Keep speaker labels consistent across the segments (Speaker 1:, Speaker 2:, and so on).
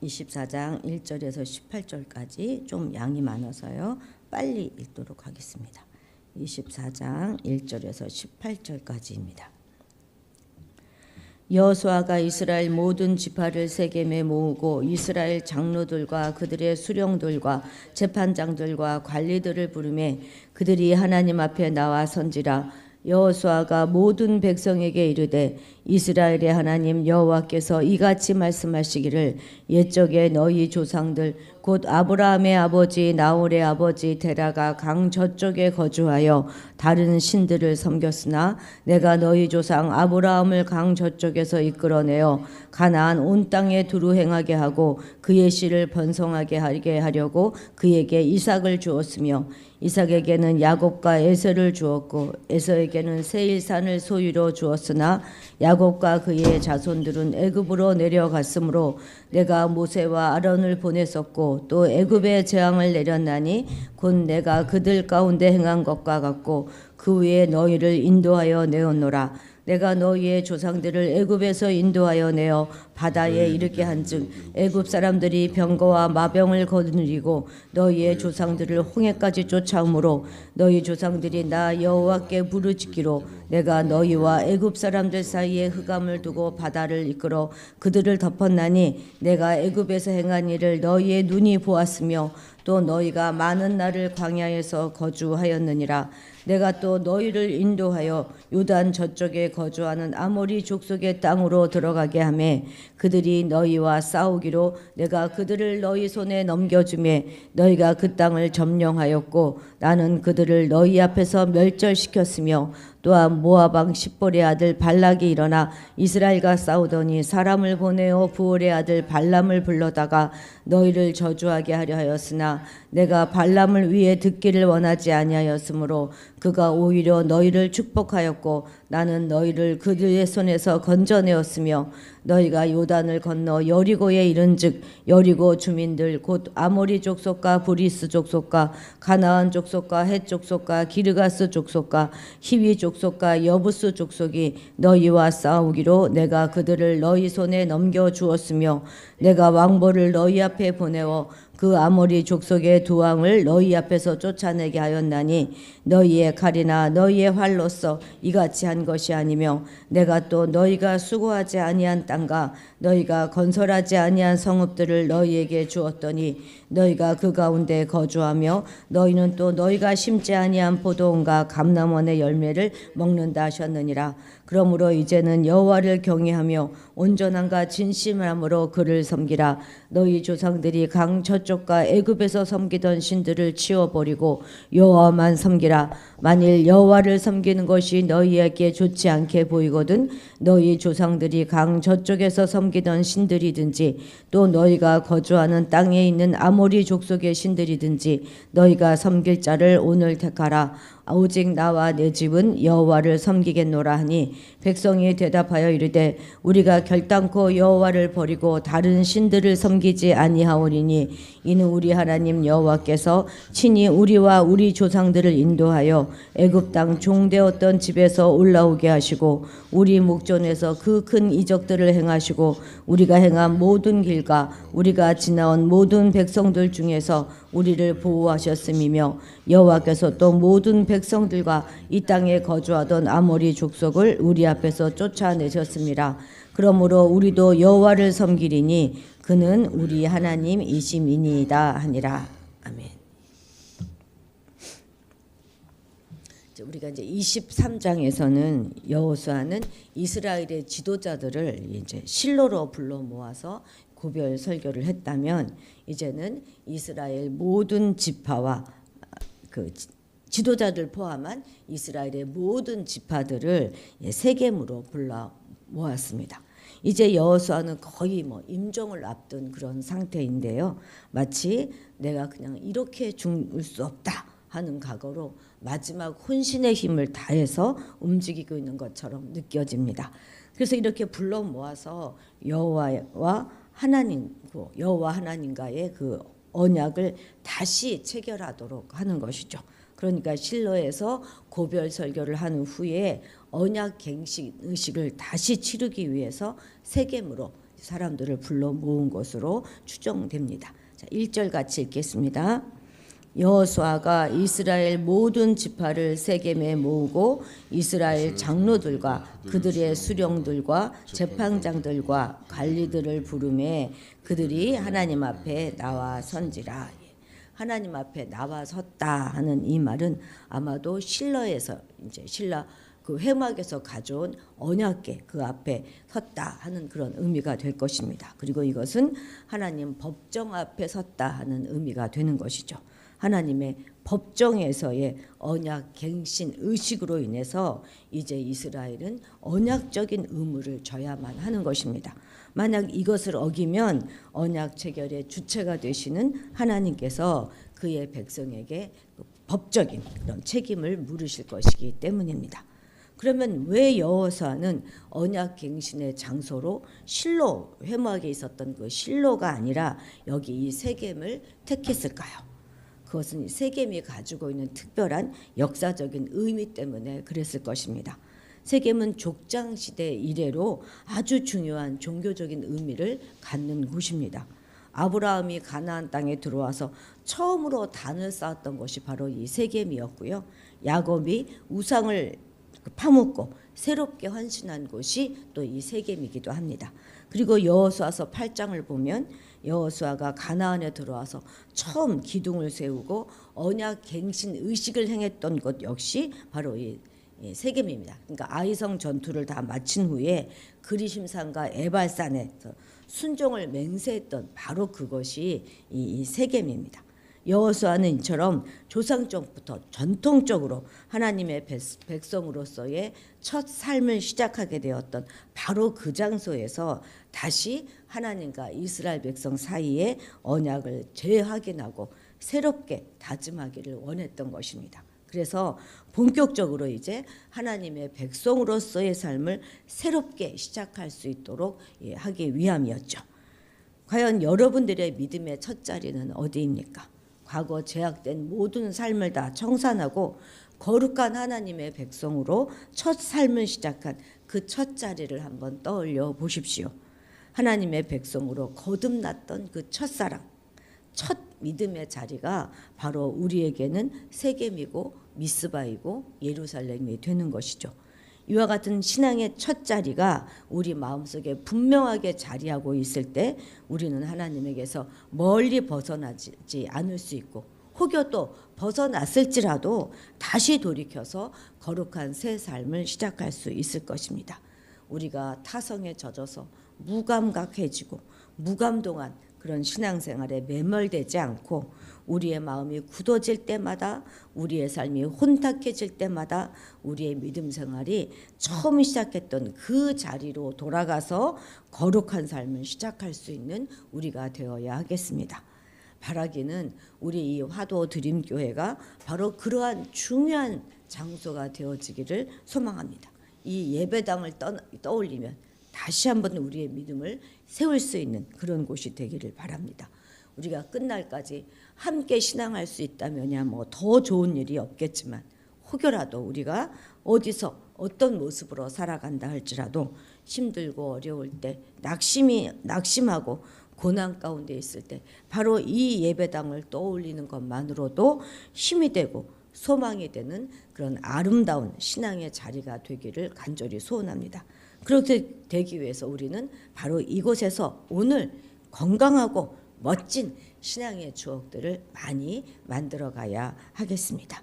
Speaker 1: 24장 1절에서 18절까지 좀 양이 많아서요. 빨리 읽도록 하겠습니다. 24장 1절에서 18절까지입니다. 여호수아가 이스라엘 모든 지파를 세겜에 모으고 이스라엘 장로들과 그들의 수령들과 재판장들과 관리들을 부르매 그들이 하나님 앞에 나와 선지라. 여호수아가 모든 백성에게 이르되 이스라엘의 하나님 여호와께서 이같이 말씀하시기를 옛적에 너희 조상들 곧 아브라함의 아버지 나홀의 아버지 데라가 강 저쪽에 거주하여 다른 신들을 섬겼으나 내가 너희 조상 아브라함을 강 저쪽에서 이끌어내어 가나안 온 땅에 두루 행하게 하고 그의 씨를 번성하게 하게 하려고 그에게 이삭을 주었으며 이삭에게는 야곱과 에서를 주었고 에서에게는 세일산을 소유로 주었으나 야곱과 그의 자손들은 애굽으로 내려갔으므로 내가 모세와 아론을 보냈었고 또 애굽에 재앙을 내렸나니 곧 내가 그들 가운데 행한 것과 같고 그 위에 너희를 인도하여 내었노라. 내가 너희의 조상들을 애굽에서 인도하여 내어 바다에 이르게 한즉 애굽 사람들이 병거와 마병을 거느리고 너희의 조상들을 홍해까지 쫓아오므로 너희 조상들이 나 여호와께 부르짖기로 내가 너희와 애굽 사람들 사이에 흑암을 두고 바다를 이끌어 그들을 덮었나니 내가 애굽에서 행한 일을 너희의 눈이 보았으며 또 너희가 많은 날을 광야에서 거주하였느니라. 내가 또 너희를 인도하여 요단 저쪽에 거주하는 아모리 족속의 땅으로 들어가게 하매 그들이 너희와 싸우기로 내가 그들을 너희 손에 넘겨주매 너희가 그 땅을 점령하였고 나는 그들을 너희 앞에서 멸절시켰으며 또한 모압 왕 십볼의 아들 발락이 일어나 이스라엘과 싸우더니 사람을 보내어 부올의 아들 발람을 불러다가 너희를 저주하게 하려 하였으나 내가 발람을 위해 듣기를 원하지 아니하였으므로 그가 오히려 너희를 축복하였고 나는 너희를 그들의 손에서 건져내었으며 너희가 요단을 건너 여리고에 이른즉 여리고 주민들 곧 아모리 족속과 브리스 족속과 가나안 족속과 헷 족속과 기르가스 족속과 히위 족속과 여부스 족속이 너희와 싸우기로 내가 그들을 너희 손에 넘겨 주었으며 내가 왕보를 너희 앞에 보내어 그 아모리 족속의 두 왕을 너희 앞에서 쫓아내게 하였나니 너희의 칼이나 너희의 활로서 이같이 한 것이 아니며 내가 또 너희가 수고하지 아니한 땅과 너희가 건설하지 아니한 성읍들을 너희에게 주었더니 너희가 그 가운데 거주하며 너희는 또 너희가 심지 아니한 포도원과 감람원의 열매를 먹는다 하셨느니라. 그러므로 이제는 여호와를 경외하며 온전함과 진심함으로 그를 섬기라. 너희 조상들이 강 저쪽과 애굽에서 섬기던 신들을 치워버리고 여호와만 섬기라. 만일 여호와를 섬기는 것이 너희에게 좋지 않게 보이거든 너희 조상들이 강 저쪽에서 섬기던 신들이든지 또 너희가 거주하는 땅에 있는 아모리 족속의 신들이든지 너희가 섬길 자를 오늘 택하라. 오직 나와 내 집은 여호와를 섬기겠노라 하니 백성이 대답하여 이르되 우리가 결단코 여호와를 버리고 다른 신들을 섬기지 아니하오리니 이는 우리 하나님 여호와께서 친히 우리와 우리 조상들을 인도하여 애굽 땅 종되었던 집에서 올라오게 하시고 우리 목전에서 그 큰 이적들을 행하시고 우리가 행한 모든 길과 우리가 지나온 모든 백성들 중에서 우리를 보호하셨음이며 여호와께서 또 모든 백성들과 이 땅에 거주하던 아모리 족속을 우리 앞에서 쫓아내셨습니다. 그러므로 우리도 여호와를 섬기리니 그는 우리 하나님이심이니이다 하니라. 아멘. 우리가 이제 23장에서는 여호수아는 이스라엘의 지도자들을 이제 실로로 불러 모아서 고별 설교를 했다면 이제는 이스라엘 모든 지파와 그 지도자들 포함한 이스라엘의 모든 지파들을 세겜으로 불러 모았습니다. 이제 여호수아는 거의 임종을 앞둔 그런 상태인데요. 마치 내가 그냥 이렇게 죽을 수 없다 하는 각오로 마지막 혼신의 힘을 다해서 움직이고 있는 것처럼 느껴집니다. 그래서 이렇게 불러 모아서 여호와 하나님과의 그 언약을 다시 체결하도록 하는 것이죠. 그러니까 실로에서 고별 설교를 한 후에 언약 갱신 의식을 다시 치르기 위해서 세겜으로 사람들을 불러 모은 것으로 추정됩니다. 자, 1절 같이 읽겠습니다. 여호수아가 이스라엘 모든 지파를 세겜에 모으고 이스라엘 장로들과 그들의 수령들과 재판장들과 관리들을 부르매 그들이 하나님 앞에 나와 선지라. 하나님 앞에 나와 섰다 하는 이 말은 아마도 실로에서 이제 실라 그 회막에서 가져온 언약궤 그 앞에 섰다 하는 그런 의미가 될 것입니다. 그리고 이것은 하나님 법정 앞에 섰다 하는 의미가 되는 것이죠. 하나님의 법정에서의 언약 갱신 의식으로 인해서 이제 이스라엘은 언약적인 의무를 져야만 하는 것입니다. 만약 이것을 어기면 언약 체결의 주체가 되시는 하나님께서 그의 백성에게 법적인 그런 책임을 물으실 것이기 때문입니다. 그러면 왜 여호수아는 언약 갱신의 장소로 실로 회막에 있었던 그 실로가 아니라 여기 이 세겜을 택했을까요? 그것은 세겜이 가지고 있는 특별한 역사적인 의미 때문에 그랬을 것입니다. 세겜은 족장 시대 이래로 아주 중요한 종교적인 의미를 갖는 곳입니다. 아브라함이 가나안 땅에 들어와서 처음으로 단을 쌓았던 것이 바로 이 세겜이었고요. 야곱이 우상을 파묻고 새롭게 헌신한 곳이 또 이 세겜이기도 합니다. 그리고 여호수아서 8장을 보면 여호수아가 가나안에 들어와서 처음 기둥을 세우고 언약 갱신 의식을 행했던 것 역시 바로 이 세겜입니다. 그러니까 아이성 전투를 다 마친 후에 그리심산과 에발산에서 순종을 맹세했던 바로 그것이 이 세겜입니다. 여호수아는 이처럼 조상적부터 전통적으로 하나님의 백성으로서의 첫 삶을 시작하게 되었던 바로 그 장소에서 다시 하나님과 이스라엘 백성 사이에 언약을 재확인하고 새롭게 다짐하기를 원했던 것입니다. 그래서 본격적으로 이제 하나님의 백성으로서의 삶을 새롭게 시작할 수 있도록 하기 위함이었죠. 과연 여러분들의 믿음의 첫 자리는 어디입니까? 과거 제약된 모든 삶을 다 청산하고 거룩한 하나님의 백성으로 첫 삶을 시작한 그 첫 자리를 한번 떠올려 보십시오. 하나님의 백성으로 거듭났던 그 첫사랑, 첫 믿음의 자리가 바로 우리에게는 세겜이고 미스바이고 예루살렘이 되는 것이죠. 이와 같은 신앙의 첫 자리가 우리 마음속에 분명하게 자리하고 있을 때 우리는 하나님에게서 멀리 벗어나지 않을 수 있고 혹여 또 벗어났을지라도 다시 돌이켜서 거룩한 새 삶을 시작할 수 있을 것입니다. 우리가 타성에 젖어서 무감각해지고 무감동한 그런 신앙생활에 매몰되지 않고 우리의 마음이 굳어질 때마다 우리의 삶이 혼탁해질 때마다 우리의 믿음 생활이 처음 시작했던 그 자리로 돌아가서 거룩한 삶을 시작할 수 있는 우리가 되어야 하겠습니다. 바라기는 우리 이 화도 드림교회가 바로 그러한 중요한 장소가 되어지기를 소망합니다. 이 예배당을 떠올리면 다시 한번 우리의 믿음을 세울 수 있는 그런 곳이 되기를 바랍니다. 우리가 끝날까지 함께 신앙할 수 있다면야 뭐 더 좋은 일이 없겠지만 혹여라도 우리가 어디서 어떤 모습으로 살아간다 할지라도 힘들고 어려울 때 낙심하고 고난 가운데 있을 때 바로 이 예배당을 떠올리는 것만으로도 힘이 되고 소망이 되는 그런 아름다운 신앙의 자리가 되기를 간절히 소원합니다. 그렇게 되기 위해서 우리는 바로 이곳에서 오늘 건강하고 멋진 신앙의 추억들을 많이 만들어 가야 하겠습니다.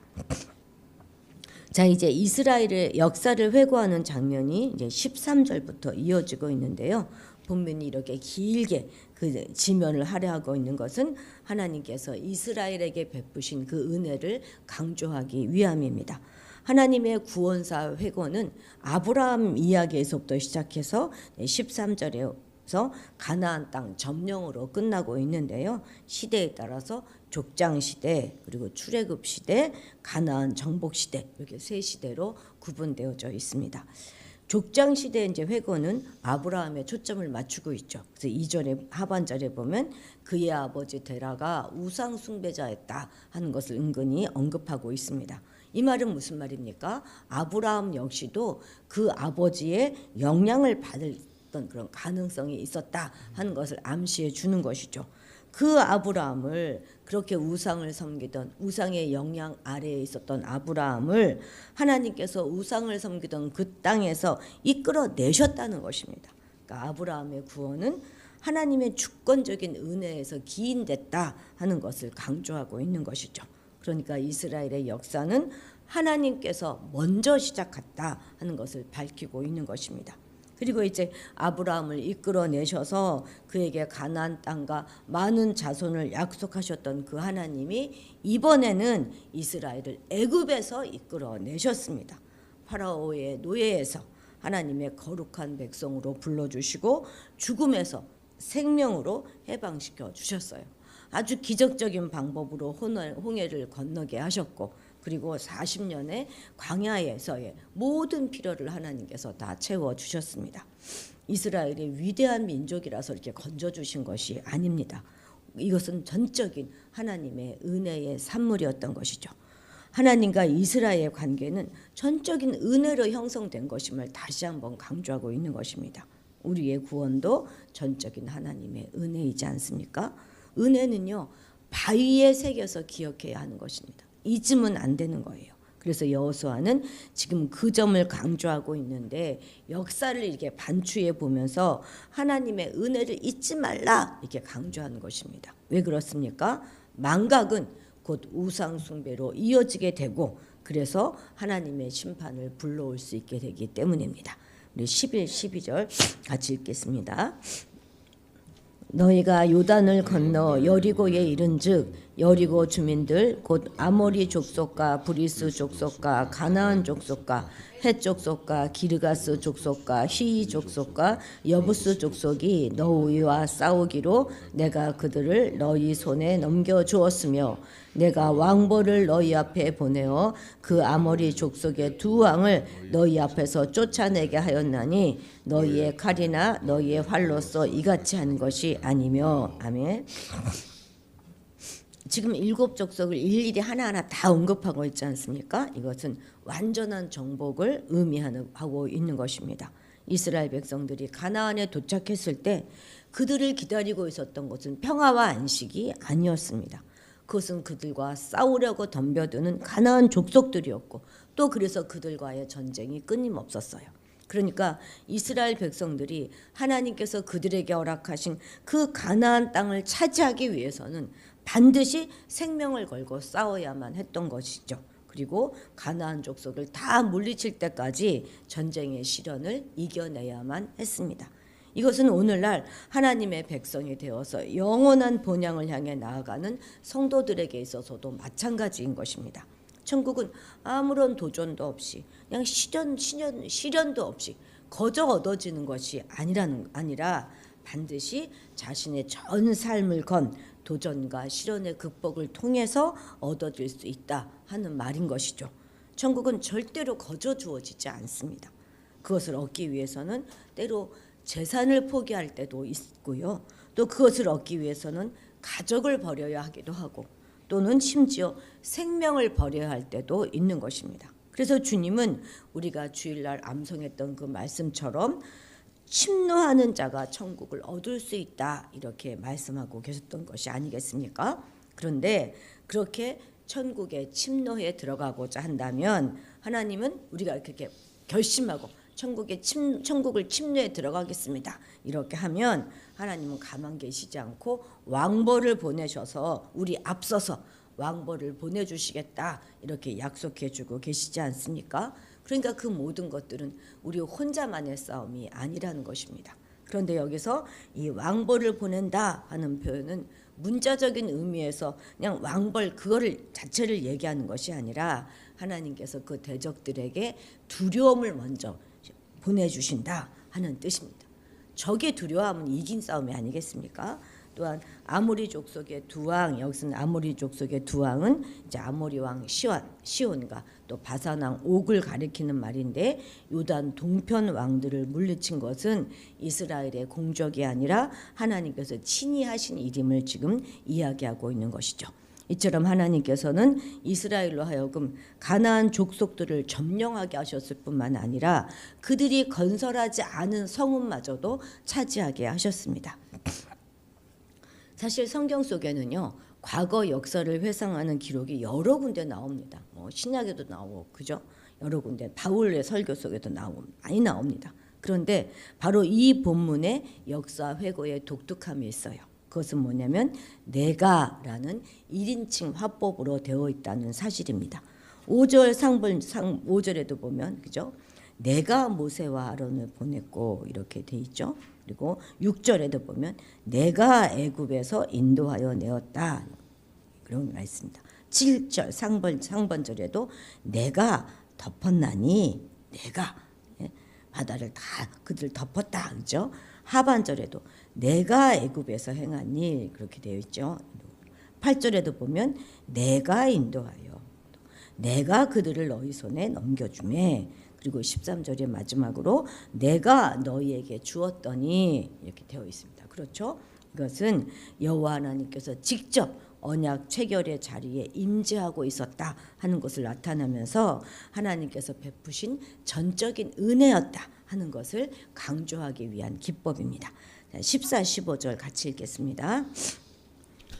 Speaker 1: 자, 이제 이스라엘의 역사를 회고하는 장면이 이제 13절부터 이어지고 있는데요. 본문이 이렇게 길게 그 지면을 할애하고 있는 것은 하나님께서 이스라엘에게 베푸신 그 은혜를 강조하기 위함입니다. 하나님의 구원사 회고는 아브라함 이야기에서부터 시작해서 13절에서 가나안 땅 점령으로 끝나고 있는데요. 시대에 따라서 족장 시대, 그리고 출애굽 시대, 가나안 정복 시대 이렇게 세 시대로 구분되어져 있습니다. 족장 시대 이제 회고는 아브라함의 초점을 맞추고 있죠. 그래서 이전에 하반절에 보면 그의 아버지 데라가 우상 숭배자였다 하는 것을 은근히 언급하고 있습니다. 이 말은 무슨 말입니까? 아브라함 역시도 그 아버지의 영향을 받았던 어떤 그런 가능성이 있었다 하는 것을 암시해 주는 것이죠. 그 아브라함을 그렇게 우상을 섬기던 우상의 영향 아래에 있었던 아브라함을 하나님께서 우상을 섬기던 그 땅에서 이끌어내셨다는 것입니다. 그러니까 아브라함의 구원은 하나님의 주권적인 은혜에서 기인됐다 하는 것을 강조하고 있는 것이죠. 그러니까 이스라엘의 역사는 하나님께서 먼저 시작했다 하는 것을 밝히고 있는 것입니다. 그리고 이제 아브라함을 이끌어내셔서 그에게 가나안 땅과 많은 자손을 약속하셨던 그 하나님이 이번에는 이스라엘을 애굽에서 이끌어내셨습니다. 파라오의 노예에서 하나님의 거룩한 백성으로 불러주시고 죽음에서 생명으로 해방시켜 주셨어요. 아주 기적적인 방법으로 홍해를 건너게 하셨고, 그리고 40년의 광야에서의 모든 필요를 하나님께서 다 채워주셨습니다. 이스라엘이 위대한 민족이라서 이렇게 건져주신 것이 아닙니다. 이것은 전적인 하나님의 은혜의 산물이었던 것이죠. 하나님과 이스라엘의 관계는 전적인 은혜로 형성된 것임을 다시 한번 강조하고 있는 것입니다. 우리의 구원도 전적인 하나님의 은혜이지 않습니까? 은혜는요, 바위에 새겨서 기억해야 하는 것입니다. 잊으면 안 되는 거예요. 그래서 여호수아는 지금 그 점을 강조하고 있는데, 역사를 이렇게 반추해 보면서 하나님의 은혜를 잊지 말라 이렇게 강조하는 것입니다. 왜 그렇습니까? 망각은 곧 우상 숭배로 이어지게 되고, 그래서 하나님의 심판을 불러올 수 있게 되기 때문입니다. 우리 11, 12절 같이 읽겠습니다. 너희가 요단을 건너 여리고에 이른즉 여리고 주민들 곧 아모리 족속과 브리스 족속과 가나안 족속과 헷 족속과 기르가스 족속과 히이 족속과 여부스 족속이 너희와 싸우기로 내가 그들을 너희 손에 넘겨주었으며 내가 왕보를 너희 앞에 보내어 그 아모리 족속의 두 왕을 너희 앞에서 쫓아내게 하였나니 너희의 칼이나 너희의 활로서 이같이 한 것이 아니며. 아멘. 지금 7 족속을 일일이 하나하나 다 언급하고 있지 않습니까? 이것은 완전한 정복을 의미하고 있는 것입니다. 이스라엘 백성들이 가나안에 도착했을 때 그들을 기다리고 있었던 것은 평화와 안식이 아니었습니다. 그것은 그들과 싸우려고 덤벼드는 가나안 족속들이었고, 또 그래서 그들과의 전쟁이 끊임없었어요. 그러니까 이스라엘 백성들이 하나님께서 그들에게 허락하신 그 가나안 땅을 차지하기 위해서는 반드시 생명을 걸고 싸워야만 했던 것이죠. 그리고 가나안 족속을 다 물리칠 때까지 전쟁의 시련을 이겨내야만 했습니다. 이것은 오늘날 하나님의 백성이 되어서 영원한 본향을 향해 나아가는 성도들에게 있어서도 마찬가지인 것입니다. 천국은 아무런 도전도 없이 그냥 시련도 없이 거저 얻어지는 것이 아니라 반드시 자신의 전 삶을 건 도전과 시련의 극복을 통해서 얻어질 수 있다 하는 말인 것이죠. 천국은 절대로 거저 주어지지 않습니다. 그것을 얻기 위해서는 때로 재산을 포기할 때도 있고요. 또 그것을 얻기 위해서는 가족을 버려야 하기도 하고, 또는 심지어 생명을 버려야 할 때도 있는 것입니다. 그래서 주님은 우리가 주일날 암송했던 그 말씀처럼 침노하는 자가 천국을 얻을 수 있다 이렇게 말씀하고 계셨던 것이 아니겠습니까? 그런데 그렇게 천국에 침노해 들어가고자 한다면 하나님은 우리가 그렇게 결심하고 천국을 침노해 들어가겠습니다 이렇게 하면 하나님은 가만 계시지 않고 왕벌을 보내셔서 우리 앞서서 왕벌을 보내주시겠다 이렇게 약속해주고 계시지 않습니까? 그러니까 그 모든 것들은 우리 혼자만의 싸움이 아니라는 것입니다. 그런데 여기서 이 왕벌을 보낸다 하는 표현은 문자적인 의미에서 그냥 왕벌 그거를 자체를 얘기하는 것이 아니라 하나님께서 그 대적들에게 두려움을 먼저 보내주신다 하는 뜻입니다. 적의 두려움은 이긴 싸움이 아니겠습니까? 또한 아모리 족속의 두 왕, 여기서는 아모리 족속의 두 왕은 이제 아모리 왕 시온과 또 바산 왕 옥을 가리키는 말인데, 요단 동편 왕들을 물리친 것은 이스라엘의 공적이 아니라 하나님께서 친히 하신 일임을 지금 이야기하고 있는 것이죠. 이처럼 하나님께서는 이스라엘로 하여금 가나안 족속들을 점령하게 하셨을 뿐만 아니라 그들이 건설하지 않은 성읍마저도 차지하게 하셨습니다. 사실 성경 속에는요, 과거 역사를 회상하는 기록이 여러 군데 나옵니다. 신약에도 나오고, 그죠? 여러 군데 바울의 설교 속에도 많이 나옵니다. 그런데 바로 이 본문의 역사 회고에 독특함이 있어요. 그것은 뭐냐면 내가라는 1인칭 화법으로 되어 있다는 사실입니다. 5절 5절에도 보면, 그죠? 내가 모세와 아론을 보냈고 이렇게 돼 있죠. 그리고 6절에도 보면 내가 애굽에서 인도하여 내었다. 그런 말씀입니다. 7절 상반절에도 내가 덮었나니 내가 바다를 다 그들 덮었다. 그죠? 하반절에도 내가 애굽에서 행한 일 그렇게 되어 있죠. 8절에도 보면 내가 인도하여 내가 그들을 너희 손에 넘겨주매 그리고 13절의 마지막으로 내가 너희에게 주었더니 이렇게 되어 있습니다. 그렇죠? 이것은 여호와 하나님께서 직접 언약 체결의 자리에 임재하고 있었다 하는 것을 나타나면서 하나님께서 베푸신 전적인 은혜였다 하는 것을 강조하기 위한 기법입니다. 14, 15절 같이 읽겠습니다.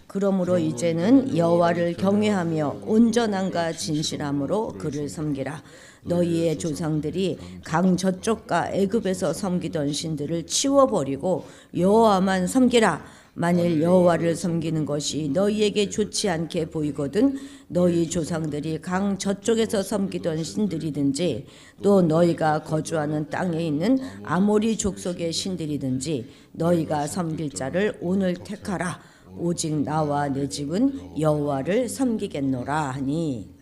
Speaker 1: 그러므로 이제는 여호와를 경외하며 온전함과 진실함으로 그를 섬기라. 너희의 조상들이 강 저쪽과 애굽에서 섬기던 신들을 치워버리고 여호와만 섬기라. 만일 여호와를 섬기는 것이 너희에게 좋지 않게 보이거든 너희 조상들이 강 저쪽에서 섬기던 신들이든지 또 너희가 거주하는 땅에 있는 아모리 족속의 신들이든지 너희가 섬길 자를 오늘 택하라. 오직 나와 내 집은 여호와를 섬기겠노라 하니.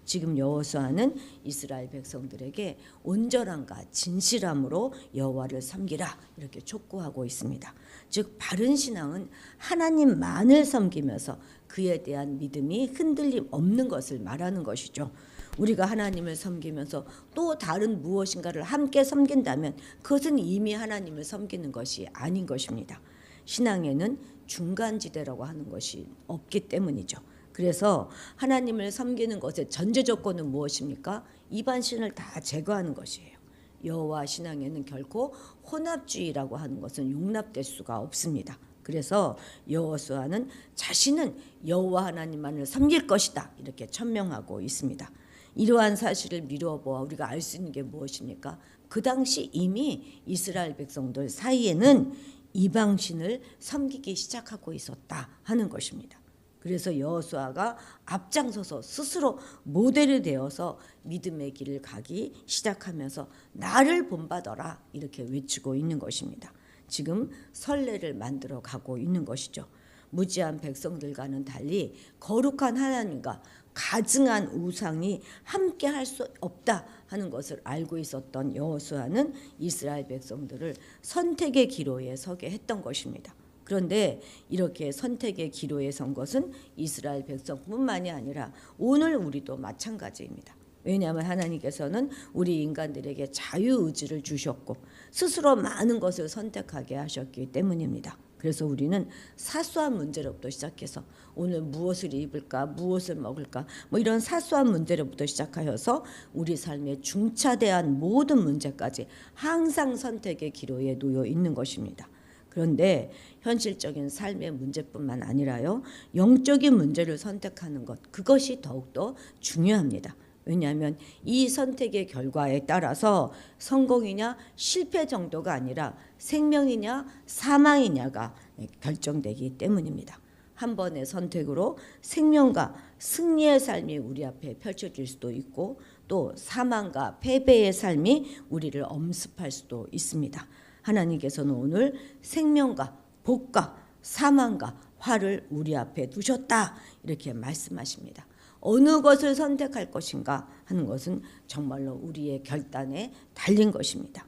Speaker 1: 지금 여호수아는 이스라엘 백성들에게 온전함과 진실함으로 여호와를 섬기라 이렇게 촉구하고 있습니다. 즉 바른 신앙은 하나님만을 섬기면서 그에 대한 믿음이 흔들림 없는 것을 말하는 것이죠. 우리가 하나님을 섬기면서 또 다른 무엇인가를 함께 섬긴다면 그것은 이미 하나님을 섬기는 것이 아닌 것입니다. 신앙에는 중간지대라고 하는 것이 없기 때문이죠. 그래서 하나님을 섬기는 것의 전제 조건은 무엇입니까? 이반신을 다 제거하는 것이에요. 여호와 신앙에는 결코 혼합주의라고 하는 것은 용납될 수가 없습니다. 그래서 여호수아는 자신은 여호와 하나님만을 섬길 것이다 이렇게 천명하고 있습니다. 이러한 사실을 미루어 보아 우리가 알 수 있는 게 무엇입니까? 그 당시 이미 이스라엘 백성들 사이에는 이방신을 섬기기 시작하고 있었다 하는 것입니다. 그래서 여호수아가 앞장서서 스스로 모델이 되어서 믿음의 길을 가기 시작하면서 나를 본받아라 이렇게 외치고 있는 것입니다. 지금 선례를 만들어 가고 있는 것이죠. 무지한 백성들과는 달리 거룩한 하나님과 가증한 우상이 함께 할 수 없다 하는 것을 알고 있었던 여호수아는 이스라엘 백성들을 선택의 기로에 서게 했던 것입니다. 그런데 이렇게 선택의 기로에 선 것은 이스라엘 백성뿐만이 아니라 오늘 우리도 마찬가지입니다. 왜냐하면 하나님께서는 우리 인간들에게 자유의지를 주셨고 스스로 많은 것을 선택하게 하셨기 때문입니다. 그래서 우리는 사소한 문제로부터 시작해서 오늘 무엇을 입을까, 무엇을 먹을까 이런 사소한 문제로부터 시작하여서 우리 삶의 중차대한 모든 문제까지 항상 선택의 기로에 놓여 있는 것입니다. 그런데 현실적인 삶의 문제뿐만 아니라요, 영적인 문제를 선택하는 것, 그것이 더욱더 중요합니다. 왜냐하면 이 선택의 결과에 따라서 성공이냐 실패 정도가 아니라 생명이냐 사망이냐가 결정되기 때문입니다. 한 번의 선택으로 생명과 승리의 삶이 우리 앞에 펼쳐질 수도 있고 또 사망과 패배의 삶이 우리를 엄습할 수도 있습니다. 하나님께서는 오늘 생명과 복과 사망과 화를 우리 앞에 두셨다 이렇게 말씀하십니다. 어느 것을 선택할 것인가 하는 것은 정말로 우리의 결단에 달린 것입니다.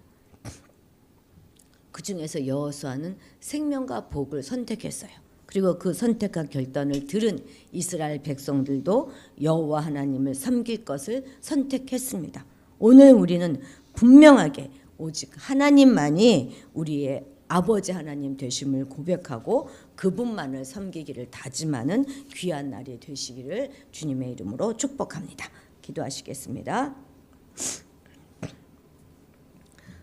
Speaker 1: 그 중에서 여호수아는 생명과 복을 선택했어요. 그리고 그 선택한 결단을 들은 이스라엘 백성들도 여호와 하나님을 섬길 것을 선택했습니다. 오늘 우리는 분명하게 오직 하나님만이 우리의 아버지 하나님 되심을 고백하고 그분만을 섬기기를 다짐하는 귀한 날이 되시기를 주님의 이름으로 축복합니다. 기도하시겠습니다.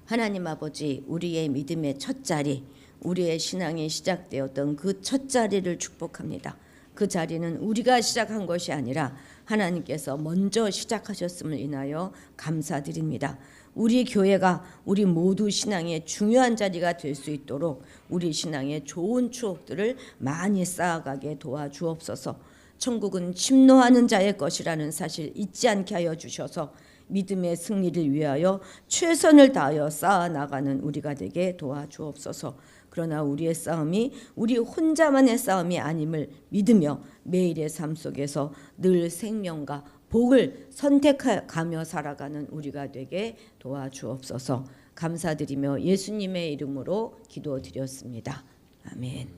Speaker 1: 하나님 아버지, 우리의 믿음의 첫 자리, 우리의 신앙이 시작되었던 그 첫 자리를 축복합니다. 그 자리는 우리가 시작한 것이 아니라 하나님께서 먼저 시작하셨음을 인하여 감사드립니다. 우리 교회가 우리 모두 신앙의 중요한 자리가 될 수 있도록 우리 신앙의 좋은 추억들을 많이 쌓아가게 도와주옵소서. 천국은 침노하는 자의 것이라는 사실 잊지 않게 하여 주셔서 믿음의 승리를 위하여 최선을 다하여 쌓아나가는 우리가 되게 도와주옵소서. 그러나 우리의 싸움이 우리 혼자만의 싸움이 아님을 믿으며 매일의 삶 속에서 늘 생명과 복을 선택하며 살아가는 우리가 되게 도와주옵소서. 감사드리며 예수님의 이름으로 기도드렸습니다. 아멘.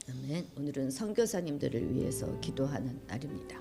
Speaker 1: 아멘. 오늘은 선교사님들을 위해서 기도하는 날입니다.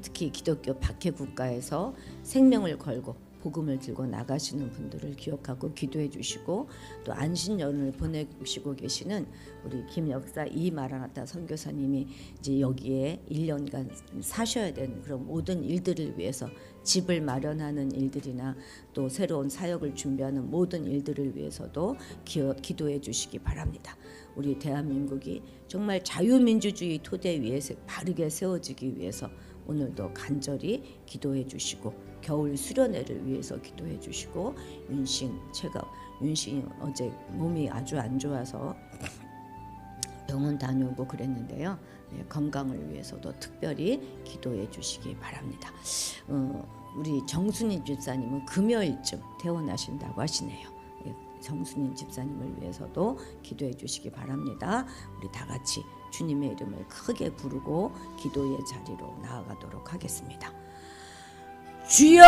Speaker 1: 특히 기독교 박해 국가에서 생명을 걸고 복음을 들고 나가시는 분들을 기억하고 기도해 주시고, 또 안신년을 보내시고 계시는 우리 김역사 이마라나타 선교사님이 이제 여기에 1년간 사셔야 되는 그런 모든 일들을 위해서 집을 마련하는 일들이나 또 새로운 사역을 준비하는 모든 일들을 위해서도 기도해 주시기 바랍니다. 우리 대한민국이 정말 자유민주주의 토대 위에 바르게 세워지기 위해서 오늘도 간절히 기도해 주시고, 겨울 수련회를 위해서 기도해 주시고, 윤싱이 어제 몸이 아주 안 좋아서 병원 다녀오고 그랬는데요. 건강을 위해서도 특별히 기도해 주시기 바랍니다. 우리 정순인 집사님은 금요일쯤 퇴원하신다고 하시네요. 정순인 집사님을 위해서도 기도해 주시기 바랍니다. 우리 다 같이 주님의 이름을 크게 부르고 기도의 자리로 나아가도록 하겠습니다. 주여!